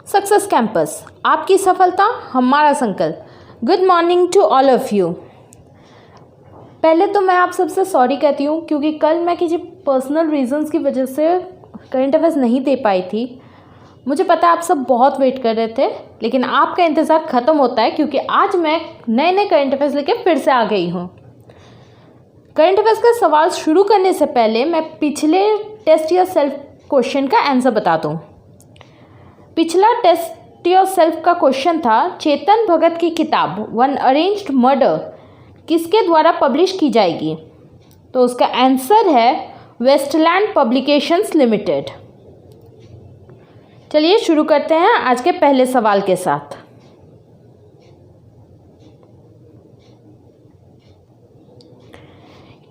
Success campus, आपकी सफलता हमारा संकल्प। Good morning to all of you. पहले तो मैं आप सबसे सॉरी कहती हूँ क्योंकि कल मैं किसी पर्सनल रीजंस की वजह से करंट अफेयर्स नहीं दे पाई थी। मुझे पता है आप सब बहुत वेट कर रहे थे, लेकिन आपका इंतज़ार ख़त्म होता है क्योंकि आज मैं नए नए करंट अफेयर्स लेके फिर से आ गई हूँ। करंट अफेयर्स का सवाल शुरू करने से पहले मैं पिछले टेस्ट योर सेल्फ क्वेश्चन का आंसर बता दूँ। पिछला टेस्ट योर सेल्फ का क्वेश्चन था, चेतन भगत की किताब वन अरेंज्ड मर्डर किसके द्वारा पब्लिश की जाएगी? तो उसका आंसर है वेस्टलैंड पब्लिकेशंस लिमिटेड। चलिए शुरू करते हैं आज के पहले सवाल के साथ।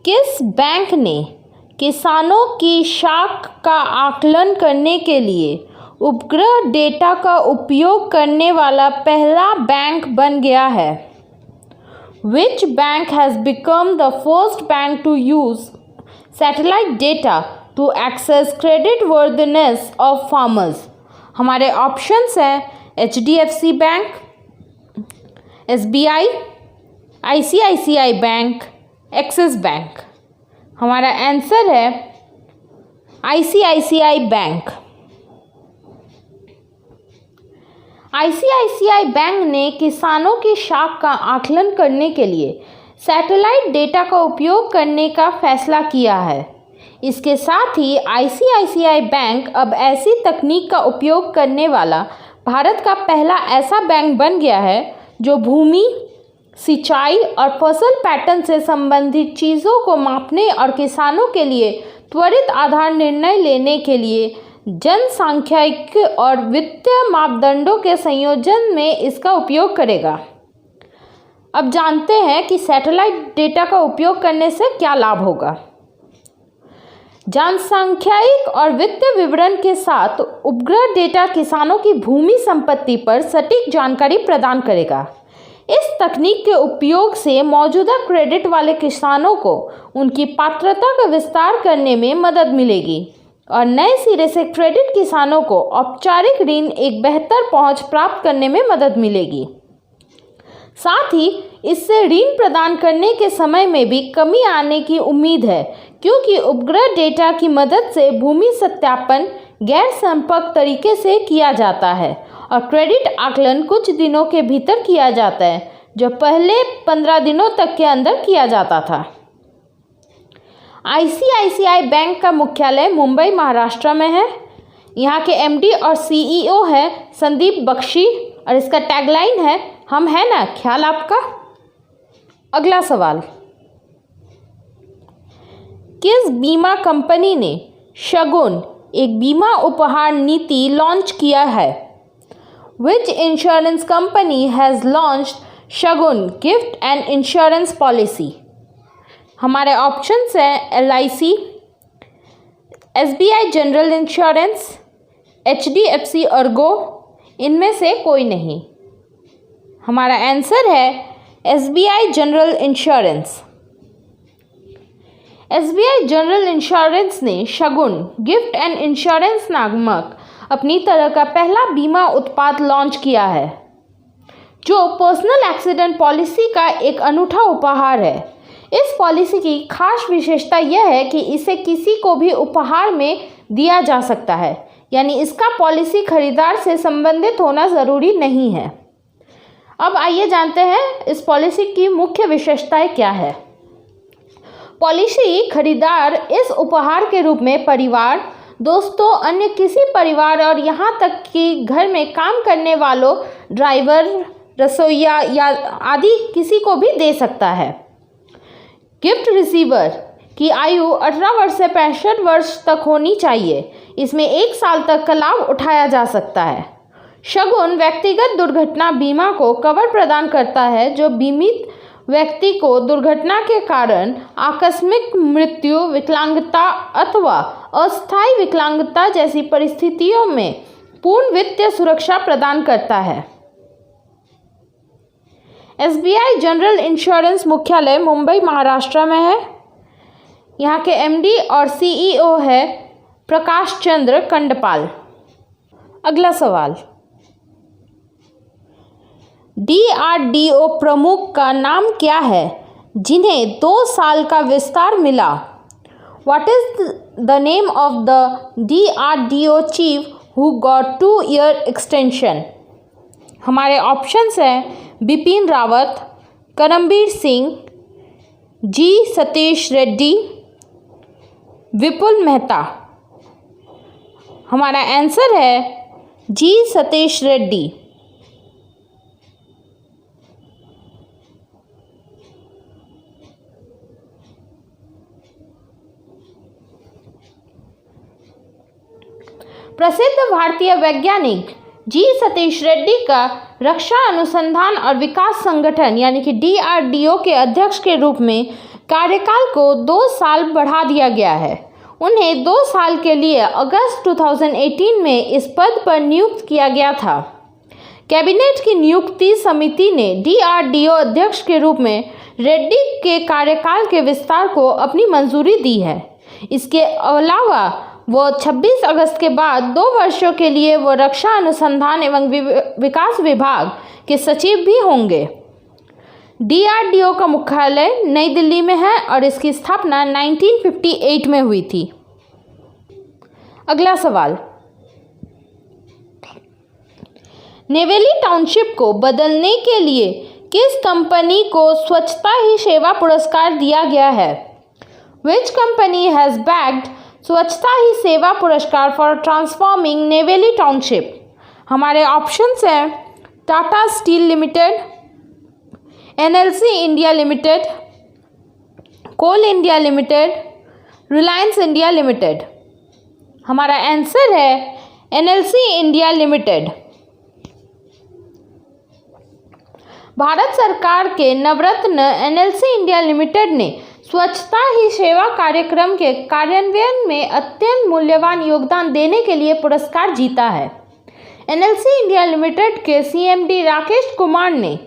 किस बैंक ने किसानों की साख का आकलन करने के लिए उपग्रह डेटा का उपयोग करने वाला पहला बैंक बन गया है? Which bank has become the first bank to use satellite data to access credit worthiness of farmers? हमारे ऑप्शंस हैं HDFC bank, SBI, ICICI bank, axis bank. हमारा आंसर है ICICI बैंक। ICICI बैंक ने किसानों की साख का आकलन करने के लिए सैटेलाइट डेटा का उपयोग करने का फैसला किया है। इसके साथ ही ICICI बैंक अब ऐसी तकनीक का उपयोग करने वाला भारत का पहला ऐसा बैंक बन गया है जो भूमि, सिंचाई और फसल पैटर्न से संबंधित चीज़ों को मापने और किसानों के लिए त्वरित आधार निर्णय लेने के लिए जनसांख्यिकी और वित्तीय मापदंडों के संयोजन में इसका उपयोग करेगा। अब जानते हैं कि सैटेलाइट डेटा का उपयोग करने से क्या लाभ होगा। जनसांख्यिकी और वित्तीय विवरण के साथ उपग्रह डेटा किसानों की भूमि संपत्ति पर सटीक जानकारी प्रदान करेगा। इस तकनीक के उपयोग से मौजूदा क्रेडिट वाले किसानों को उनकी पात्रता का विस्तार करने में मदद मिलेगी और नए सिरे से क्रेडिट किसानों को औपचारिक ऋण एक बेहतर पहुंच प्राप्त करने में मदद मिलेगी। साथ ही इससे ऋण प्रदान करने के समय में भी कमी आने की उम्मीद है क्योंकि उपग्रह डेटा की मदद से भूमि सत्यापन गैर संपर्क तरीके से किया जाता है और क्रेडिट आकलन कुछ दिनों के भीतर किया जाता है, जो पहले 15 दिनों तक के अंदर किया जाता था। ICICI बैंक का मुख्यालय मुंबई महाराष्ट्र में है। यहाँ के MD और CEO है संदीप बख्शी और इसका टैगलाइन है, हम है ना ख्याल आपका। अगला सवाल, किस बीमा कंपनी ने शगुन एक बीमा उपहार नीति लॉन्च किया है? Which insurance company has launched Shagun gift and insurance policy? हमारे ऑप्शंस हैं LIC, SBI general insurance, HDFC Ergo, इनमें से कोई नहीं। हमारा आंसर है SBI general insurance. SBI general insurance ने शगुन गिफ्ट एंड इंश्योरेंस नामक अपनी तरह का पहला बीमा उत्पाद लॉन्च किया है, जो पर्सनल एक्सीडेंट पॉलिसी का एक अनूठा उपहार है। इस पॉलिसी की खास विशेषता यह है कि इसे किसी को भी उपहार में दिया जा सकता है, यानी इसका पॉलिसी खरीदार से संबंधित होना ज़रूरी नहीं है। अब आइए जानते हैं इस पॉलिसी की मुख्य विशेषताएं क्या है। पॉलिसी खरीदार इस उपहार के रूप में परिवार, दोस्तों, अन्य किसी परिवार और यहाँ तक कि घर में काम करने वालों, ड्राइवर, रसोइया या आदि किसी को भी दे सकता है। गिफ्ट रिसीवर की आयु 18 वर्ष से 65 वर्ष तक होनी चाहिए। इसमें 1 साल तक का लाभ उठाया जा सकता है। शगुन व्यक्तिगत दुर्घटना बीमा को कवर प्रदान करता है, जो बीमित व्यक्ति को दुर्घटना के कारण आकस्मिक मृत्यु, विकलांगता अथवा अस्थायी विकलांगता जैसी परिस्थितियों में पूर्ण वित्तीय सुरक्षा प्रदान करता है। SBI जनरल इंश्योरेंस मुख्यालय मुंबई महाराष्ट्र में है। यहाँ के MD और CEO है प्रकाश चंद्र कंडपाल। अगला सवाल, DRDO प्रमुख का नाम क्या है जिन्हें 2 साल का विस्तार मिला? What is the name of the DRDO chief who got 2-year extension? हमारे ऑप्शंस हैं बिपिन रावत, करमबीर सिंह, जी सतीश रेड्डी, विपुल मेहता। हमारा आंसर है जी सतीश रेड्डी। प्रसिद्ध भारतीय वैज्ञानिक जी सतीश रेड्डी का रक्षा अनुसंधान और विकास संगठन यानी कि DRDO के अध्यक्ष के रूप में कार्यकाल को 2 साल बढ़ा दिया गया है। उन्हें 2 साल के लिए अगस्त 2018 में इस पद पर नियुक्त किया गया था। कैबिनेट की नियुक्ति समिति ने DRDO अध्यक्ष के रूप में रेड्डी के कार्यकाल के विस्तार को अपनी मंजूरी दी है। इसके अलावा वो 26 अगस्त के बाद 2 वर्षों के लिए वो रक्षा अनुसंधान एवं विकास विभाग के सचिव भी होंगे। DRDO का मुख्यालय नई दिल्ली में है और इसकी स्थापना 1958 में हुई थी। अगला सवाल, नेवेली टाउनशिप को बदलने के लिए किस कंपनी को स्वच्छता ही सेवा पुरस्कार दिया गया है? Which company has bagged स्वच्छता ही सेवा पुरस्कार फॉर ट्रांसफॉर्मिंग नेवेली टाउनशिप? हमारे ऑप्शंस हैं Tata steel limited, NLC India limited, coal India limited, Reliance India limited. हमारा आंसर है NLC इंडिया लिमिटेड। भारत सरकार के नवरत्न NLC इंडिया लिमिटेड ने स्वच्छता ही सेवा कार्यक्रम के कार्यान्वयन में अत्यंत मूल्यवान योगदान देने के लिए पुरस्कार जीता है। NLC इंडिया लिमिटेड के CMD राकेश कुमार ने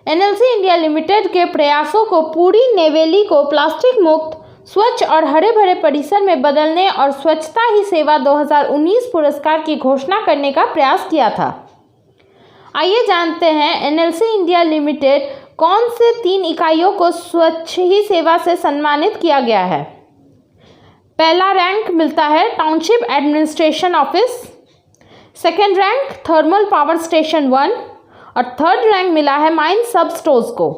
NLC इंडिया लिमिटेड के प्रयासों को पूरी नेवेली को प्लास्टिक मुक्त, स्वच्छ और हरे भरे परिसर में बदलने और स्वच्छता ही सेवा 2019 पुरस्कार की घोषणा करने का प्रयास किया था। आइए जानते हैं NLC इंडिया लिमिटेड कौन से 3 इकाइयों को स्वच्छ ही सेवा से सम्मानित किया गया है। पहला रैंक मिलता है township administration office, second rank thermal power station 1 और थर्ड रैंक मिला है माइन सब स्टोर्स को।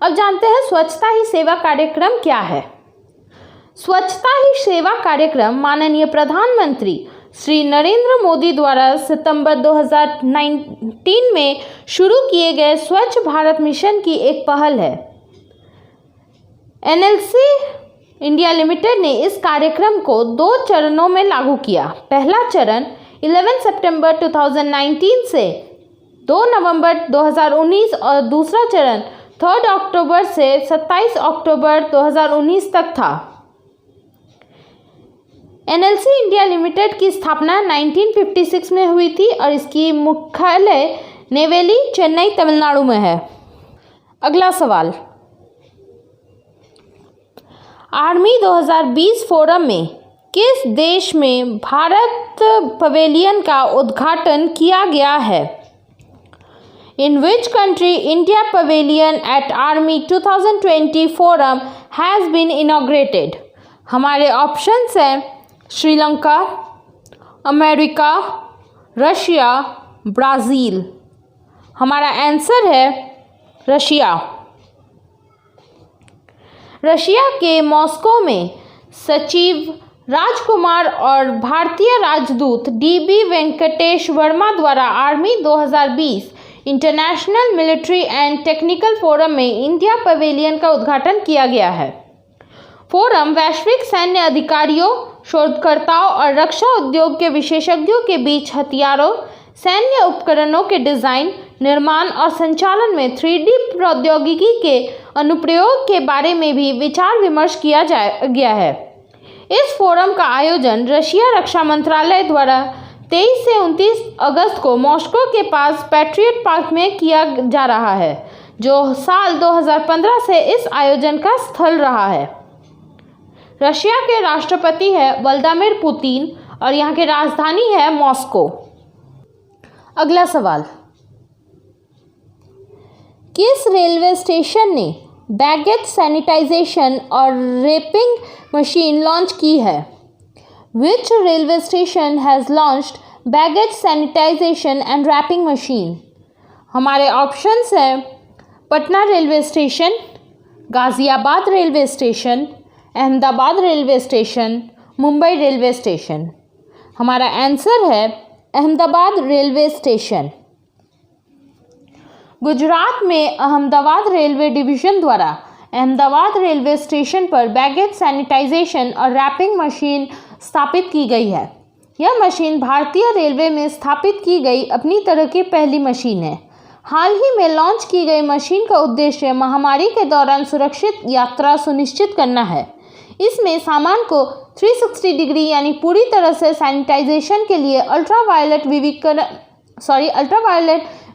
अब जानते हैं स्वच्छता ही सेवा कार्यक्रम क्या है। स्वच्छता ही सेवा कार्यक्रम माननीय प्रधानमंत्री श्री नरेंद्र मोदी द्वारा सितंबर 2019 में शुरू किए गए स्वच्छ भारत मिशन की एक पहल है। NLC इंडिया लिमिटेड ने इस कार्यक्रम को 2 चरणों में लागू किया। पहला चरण 11 सितंबर 2019 से 2 नवंबर 2019 और दूसरा चरण 3 अक्टूबर से 27 अक्टूबर 2019 तक था। NLC इंडिया लिमिटेड की स्थापना 1956 में हुई थी और इसकी मुख्यालय नेवेली, चेन्नई, तमिलनाडु में है। अगला सवाल, आर्मी 2020 फोरम में किस देश में भारत पवेलियन का उद्घाटन किया गया है? In which country India Pavilion at Army 2020 Forum has been inaugurated? हमारे ऑप्शंस हैं श्रीलंका, अमेरिका, रशिया, ब्राज़ील। हमारा आंसर है रशिया। रशिया के मॉस्को में सचिव राजकुमार और भारतीय राजदूत DB वेंकटेश वर्मा द्वारा army 2020 international military and technical forum में इंडिया पवेलियन का उद्घाटन किया गया है। फोरम वैश्विक सैन्य अधिकारियों, शोधकर्ताओं और रक्षा उद्योग के विशेषज्ञों के बीच हथियारों, सैन्य उपकरणों के डिज़ाइन, निर्माण और संचालन में 3D प्रौद्योगिकी के अनुप्रयोग के बारे में भी विचार विमर्श किया गया है। इस फोरम का आयोजन रशिया रक्षा मंत्रालय द्वारा 23 से 29 अगस्त को मॉस्को के पास पैट्रियट पार्क में किया जा रहा है, जो साल 2015 से इस आयोजन का स्थल रहा है। रशिया के राष्ट्रपति है व्लादिमीर पुतिन और यहाँ की राजधानी है मॉस्को। अगला सवाल, किस रेलवे स्टेशन ने बैगेज सैनिटाइजेशन और रैपिंग मशीन लॉन्च की है? Which railway station has launched baggage sanitization and wrapping machine? हमारे ऑप्शंस हैं Patna railway station, Ghaziabad railway station, Ahmedabad railway station, Mumbai railway station. हमारा आंसर है अहमदाबाद रेलवे स्टेशन। गुजरात में अहमदाबाद रेलवे डिवीज़न द्वारा अहमदाबाद रेलवे स्टेशन पर बैगेज सैनिटाइजेशन और रैपिंग मशीन स्थापित की गई है। यह मशीन भारतीय रेलवे में स्थापित की गई अपनी तरह की पहली मशीन है। हाल ही में लॉन्च की गई मशीन का उद्देश्य महामारी के दौरान सुरक्षित यात्रा सुनिश्चित करना है। इसमें सामान को 360 डिग्री यानी पूरी तरह से सैनिटाइजेशन के लिए अल्ट्रावायलेट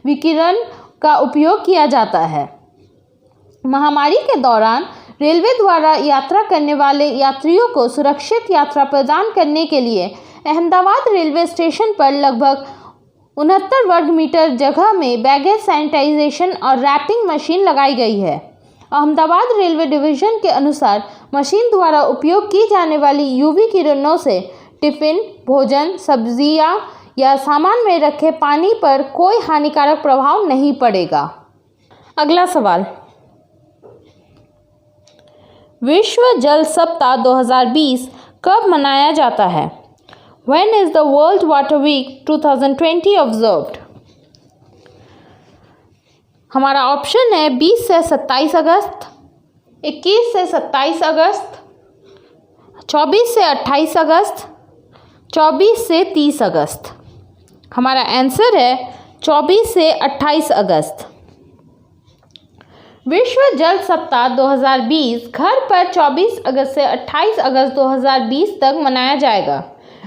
विकिरण का उपयोग किया जाता है। महामारी के दौरान रेलवे द्वारा यात्रा करने वाले यात्रियों को सुरक्षित यात्रा प्रदान करने के लिए अहमदाबाद रेलवे स्टेशन पर लगभग 69 वर्ग मीटर जगह में बैगेज सैनिटाइजेशन और रैपिंग मशीन लगाई गई है। अहमदाबाद रेलवे डिवीज़न के अनुसार मशीन द्वारा उपयोग की जाने वाली यूवी किरणों से टिफ़िन, भोजन, सब्जियां या सामान में रखे पानी पर कोई हानिकारक प्रभाव नहीं पड़ेगा। अगला सवाल, विश्व जल सप्ताह 2020 कब मनाया जाता है? When is the World Water Week 2020 observed? हमारा ऑप्शन है 20 से 27 अगस्त, 21 से 27 अगस्त, 24 से 28 अगस्त, 24 से 30 अगस्त। हमारा आंसर है 24 से 28 अगस्त। विश्व जल सप्ताह 2020 घर पर 24 अगस्त से 28 अगस्त 2020 तक मनाया जाएगा।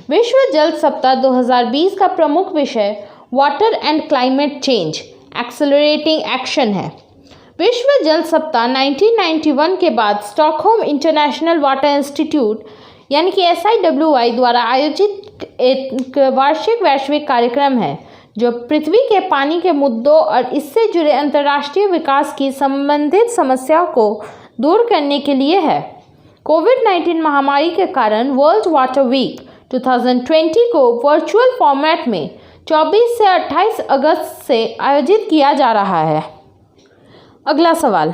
विश्व जल सप्ताह 2020 का प्रमुख विषय water and climate change accelerating action है। विश्व जल सप्ताह 1991 के बाद स्टॉकहोम इंटरनेशनल वाटर इंस्टीट्यूट यानी कि SIWI द्वारा आयोजित एक वार्षिक वैश्विक कार्यक्रम है जो पृथ्वी के पानी के मुद्दों और इससे जुड़े अंतर्राष्ट्रीय विकास की संबंधित समस्याओं को दूर करने के लिए है। कोविड-19 महामारी के कारण वर्ल्ड वाटर वीक 2020 को वर्चुअल फॉर्मेट में 24 से 28 अगस्त से आयोजित किया जा रहा है। अगला सवाल,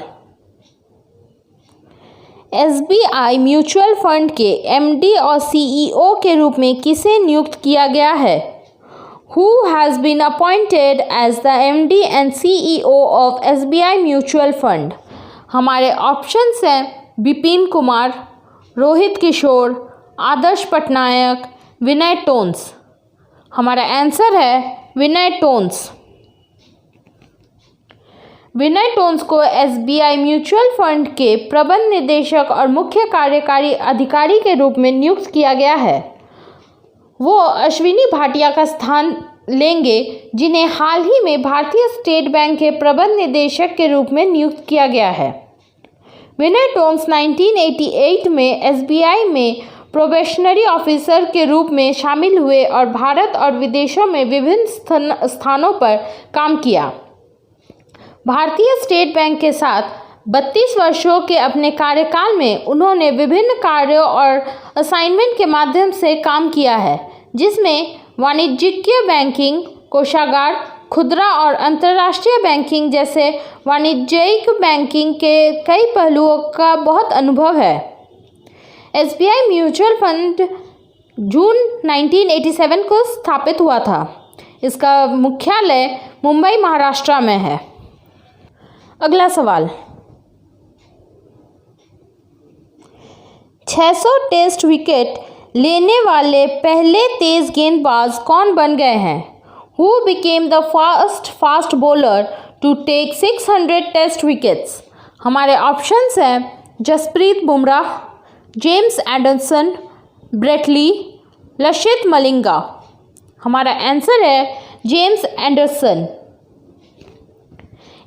SBI म्यूचुअल फंड के MD और CEO के रूप में किसे नियुक्त किया गया है? Who has been appointed as the MD and CEO of SBI mutual fund? हमारे ऑप्शंस हैं विपिन कुमार, रोहित किशोर, आदर्श पटनायक, विनय टोन्स। हमारा आंसर है विनय टोन्स। विनय टोन्स को SBI म्यूचुअल फंड के प्रबंध निदेशक और मुख्य कार्यकारी अधिकारी के रूप में नियुक्त किया गया है। वो अश्विनी भाटिया का स्थान लेंगे जिन्हें हाल ही में भारतीय स्टेट बैंक के प्रबंध निदेशक के रूप में नियुक्त किया गया है। विनय टोन्स 1988 में SBI में प्रोबेशनरी ऑफिसर के रूप में शामिल हुए और भारत और विदेशों में विभिन्न स्थानों पर काम किया। भारतीय स्टेट बैंक के साथ 32 वर्षों के अपने कार्यकाल में उन्होंने विभिन्न कार्यों और असाइनमेंट के माध्यम से काम किया है, जिसमें वाणिज्यिक बैंकिंग, कोषागार, खुदरा और अंतर्राष्ट्रीय बैंकिंग जैसे वाणिज्यिक बैंकिंग के कई पहलुओं का बहुत अनुभव है। SBI म्यूचुअल फंड जून 1987 को स्थापित हुआ था। इसका मुख्यालय मुंबई, महाराष्ट्र में है। अगला सवाल, 600 टेस्ट विकेट लेने वाले पहले तेज गेंदबाज कौन बन गए हैं? Who became the first fast bowler to take 600 test wickets? हमारे ऑप्शंस हैं Jasprit Bumrah, James Anderson, Brett Lee, Lasith Malinga. हमारा आंसर है जेम्स एंडरसन।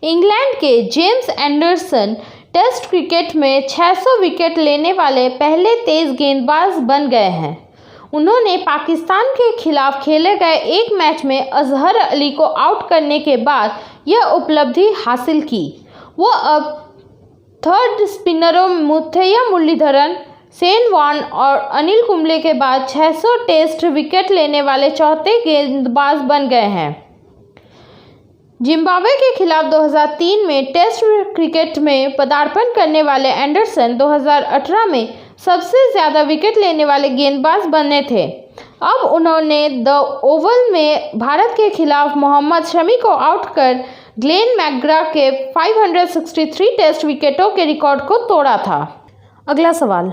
इंग्लैंड के जेम्स एंडरसन टेस्ट क्रिकेट में 600 विकेट लेने वाले पहले तेज गेंदबाज बन गए हैं। उन्होंने पाकिस्तान के खिलाफ खेले गए एक मैच में अजहर अली को आउट करने के बाद यह उपलब्धि हासिल की। वो अब थर्ड स्पिनरों मुथैया मुरलीधरन, शेन वॉर्न और अनिल कुंबले के बाद 600 टेस्ट विकेट लेने वाले चौथे गेंदबाज बन गए हैं। जिम्बाब्वे के खिलाफ 2003 में टेस्ट क्रिकेट में पदार्पण करने वाले एंडरसन 2018 में सबसे ज़्यादा विकेट लेने वाले गेंदबाज बने थे। अब उन्होंने द ओवल में भारत के खिलाफ मोहम्मद शमी को आउट कर ग्लेन मैकग्रा के 563 टेस्ट विकेटों के रिकॉर्ड को तोड़ा था। अगला सवाल,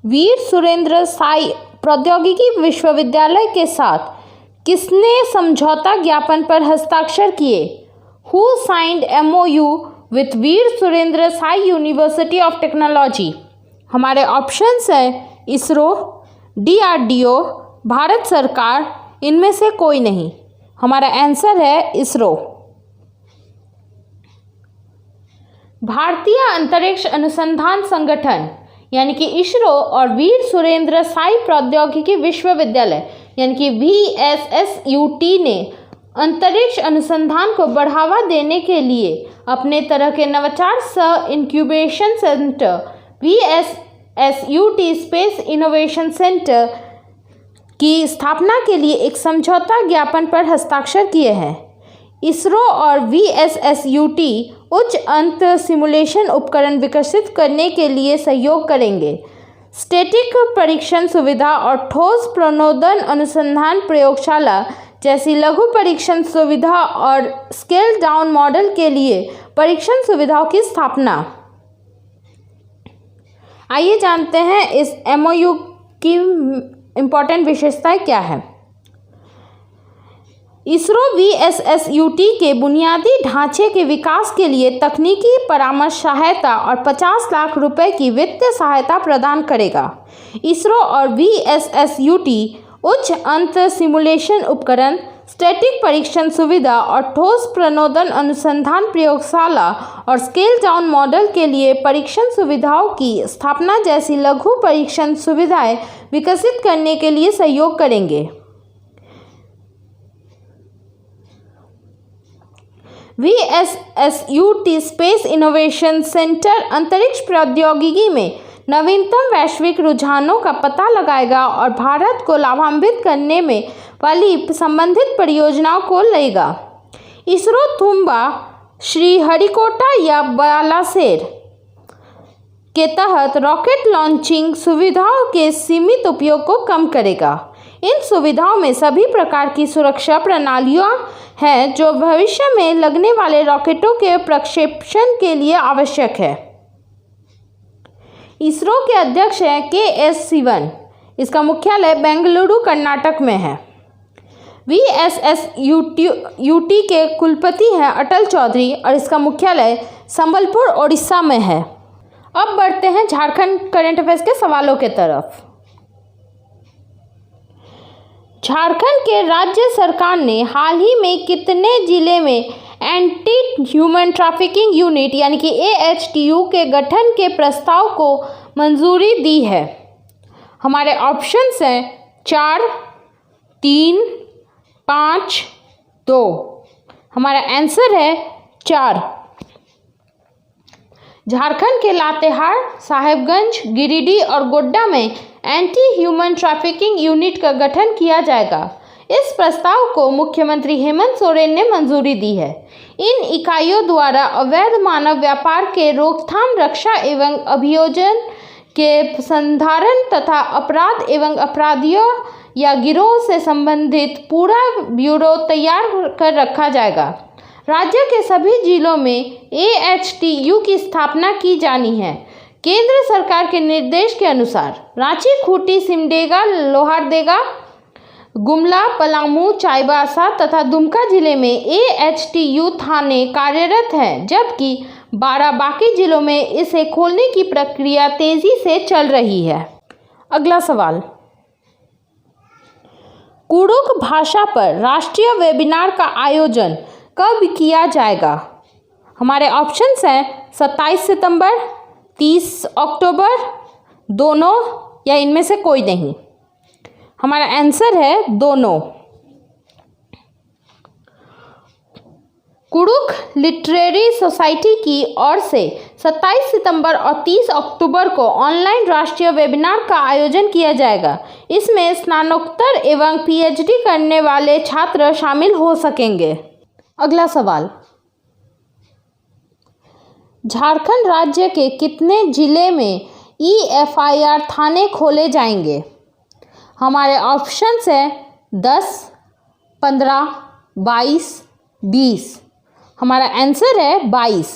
वीर सुरेंद्र साई प्रौद्योगिकी विश्वविद्यालय के साथ किसने समझौता ज्ञापन पर हस्ताक्षर किए? Who signed MOU with Veer Surendra Sai university of technology? हमारे ऑप्शंस हैं इसरो, DRDO, भारत सरकार, इनमें से कोई नहीं। हमारा आंसर है इसरो। भारतीय अंतरिक्ष अनुसंधान संगठन यानी कि इसरो और वीर सुरेंद्र साई प्रौद्योगिकी विश्वविद्यालय यानी कि VSSUT ने अंतरिक्ष अनुसंधान को बढ़ावा देने के लिए अपने तरह के नवाचार सह incubation centre VSSUT space innovation centre की स्थापना के लिए एक समझौता ज्ञापन पर हस्ताक्षर किए हैं। इसरो और VSSUT उच्च अंत सिमुलेशन उपकरण विकसित करने के लिए सहयोग करेंगे। स्टैटिक परीक्षण सुविधा और ठोस प्रणोदन अनुसंधान प्रयोगशाला जैसी लघु परीक्षण सुविधा और स्केल डाउन मॉडल के लिए परीक्षण सुविधाओं की स्थापना। आइए जानते हैं इस MOU की इम्पॉर्टेंट विशेषताएं क्या है। इसरो VSSUT के बुनियादी ढांचे के विकास के लिए तकनीकी परामर्श सहायता और 50 लाख रुपए की वित्तीय सहायता प्रदान करेगा। इसरो और VSSUT उच्च अंत सिमुलेशन उपकरण, स्टैटिक परीक्षण सुविधा और ठोस प्रणोदन अनुसंधान प्रयोगशाला और स्केल डाउन मॉडल के लिए परीक्षण सुविधाओं की स्थापना जैसी लघु परीक्षण सुविधाएं विकसित करने के लिए सहयोग करेंगे। VSSUT स्पेस इनोवेशन सेंटर अंतरिक्ष प्रौद्योगिकी में नवीनतम वैश्विक रुझानों का पता लगाएगा और भारत को लाभान्वित करने में वाली संबंधित परियोजनाओं को लेगा। इसरो तुम्बा, श्रीहरिकोटा या बालासेर के तहत रॉकेट लॉन्चिंग सुविधाओं के सीमित उपयोग को कम करेगा। इन सुविधाओं में सभी प्रकार की सुरक्षा प्रणालियां हैं जो भविष्य में लगने वाले रॉकेटों के प्रक्षेपण के लिए आवश्यक है। इसरो के अध्यक्ष हैं KS शिवन। इसका मुख्यालय बेंगलुरु कर्नाटक में है। VSSUT के कुलपति हैं अटल चौधरी और इसका मुख्यालय संबलपुर ओडिशा में है। अब बढ़ते हैं झारखंड करंट अफेयर्स के सवालों के तरफ। झारखंड के राज्य सरकार ने हाल ही में कितने जिले में एंटी ह्यूमन ट्रैफिकिंग यूनिट यानी कि AHTU के गठन के प्रस्ताव को मंजूरी दी है? हमारे ऑप्शंस हैं 4, 3, 5, 2। हमारा आंसर है 4। झारखंड के लातेहार, साहेबगंज, गिरिडीह और गोड्डा में एंटी ह्यूमन ट्रैफिकिंग यूनिट का गठन किया जाएगा। इस प्रस्ताव को मुख्यमंत्री हेमंत सोरेन ने मंजूरी दी है। इन इकाइयों द्वारा अवैध मानव व्यापार के रोकथाम, रक्षा एवं अभियोजन के संधारण तथा अपराध एवं अपराधियों या गिरोह से संबंधित पूरा ब्यूरो तैयार कर रखा जाएगा। राज्य के सभी जिलों में AHTU की स्थापना की जानी है। केंद्र सरकार के निर्देश के अनुसार रांची, खूंटी, सिमडेगा, लोहारदेगा, गुमला, पलामू, चाईबासा तथा दुमका जिले में AHTU थाने कार्यरत हैं, जबकि 12 बाकी जिलों में इसे खोलने की प्रक्रिया तेजी से चल रही है। अगला सवाल, कुडुख भाषा पर राष्ट्रीय वेबिनार का आयोजन कब किया जाएगा? हमारे ऑप्शंस हैं 27 सितंबर, 30 अक्टूबर, दोनों या इनमें से कोई नहीं। हमारा आंसर है दोनों। कुडुख लिटरेरी सोसाइटी की ओर से 27 सितंबर और 30 अक्टूबर को ऑनलाइन राष्ट्रीय वेबिनार का आयोजन किया जाएगा। इसमें स्नातकोत्तर एवं पीएचडी करने वाले छात्र शामिल हो सकेंगे। अगला सवाल, झारखंड राज्य के कितने जिले में EFIR थाने खोले जाएंगे? हमारे ऑप्शंस है 10, 15, 22, 20। हमारा आंसर है 22।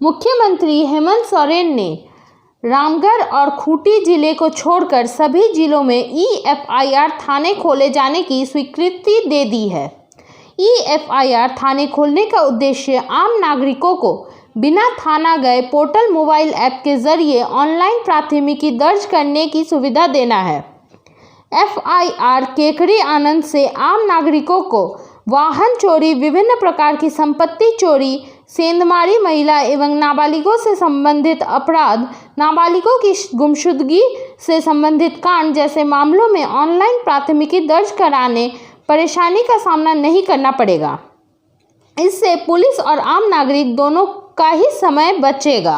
मुख्यमंत्री हेमंत सोरेन ने रामगढ़ और खूंटी जिले को छोड़कर सभी जिलों में EFIR थाने खोले जाने की स्वीकृति दे दी है। EFIR थाने खोलने का उद्देश्य आम नागरिकों को बिना थाना गए पोर्टल मोबाइल ऐप के जरिए ऑनलाइन प्राथमिकी दर्ज करने की सुविधा देना है। FIR केकड़ी आनंद से आम नागरिकों को वाहन चोरी, विभिन्न प्रकार की संपत्ति चोरी, सेंधमारी, महिला एवं नाबालिगों से संबंधित अपराध, नाबालिगों की गुमशुदगी से संबंधित कांड जैसे मामलों में ऑनलाइन प्राथमिकी दर्ज कराने परेशानी का सामना नहीं करना पड़ेगा। इससे पुलिस और आम नागरिक दोनों का ही समय बचेगा।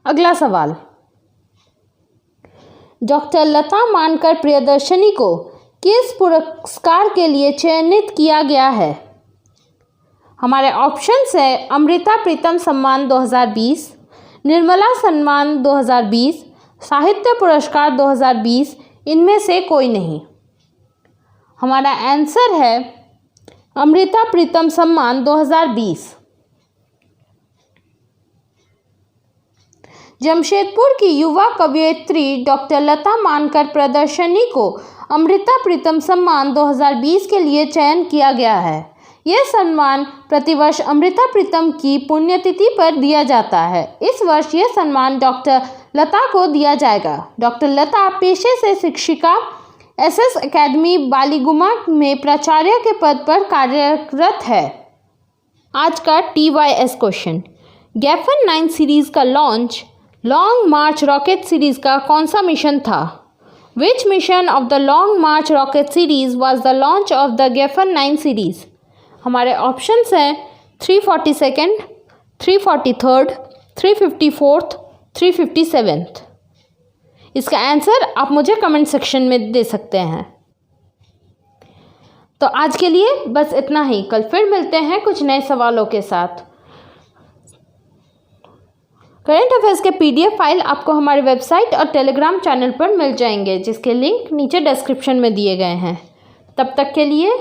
अगला सवाल, डॉक्टर लता मानकर प्रियदर्शनी को किस पुरस्कार के लिए चयनित किया गया है? हमारे ऑप्शंस है अमृता प्रीतम सम्मान 2020, निर्मला सम्मान 2020, साहित्य पुरस्कार 2020। इनमें से कोई नहीं। हमारा आंसर है अमृता प्रीतम सम्मान 2020। जमशेदपुर की युवा कवयित्री डॉक्टर लता मानकर प्रियदर्शनी को अमृता प्रीतम सम्मान 2020 के लिए चयन किया गया है। यह सम्मान प्रतिवर्ष अमृता प्रीतम की पुण्यतिथि पर दिया जाता है। इस वर्ष यह सम्मान डॉक्टर लता को दिया जाएगा। डॉक्टर लता पेशे से शिक्षिका, SS एकेडमी बालीगुमा में प्राचार्य के पद पर कार्यरत है। आज का TYS क्वेश्चन, गैफन 9 सीरीज का launch Long March rocket series का कौन सा मिशन था? Which mission of the Long March rocket series was the launch of the Gaofen 9 series? हमारे ऑप्शंस हैं 342nd, 343rd, 354th, 357th। इसका आंसर आप मुझे कमेंट सेक्शन में दे सकते हैं। तो आज के लिए बस इतना ही। कल फिर मिलते हैं कुछ नए सवालों के साथ। करंट अफेयर्स के PDF फाइल आपको हमारे वेबसाइट और टेलीग्राम चैनल पर मिल जाएंगे, जिसके लिंक नीचे डिस्क्रिप्शन में दिए गए हैं। तब तक के लिए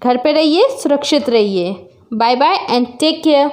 घर पे रहिए, सुरक्षित रहिए। Bye bye and take care.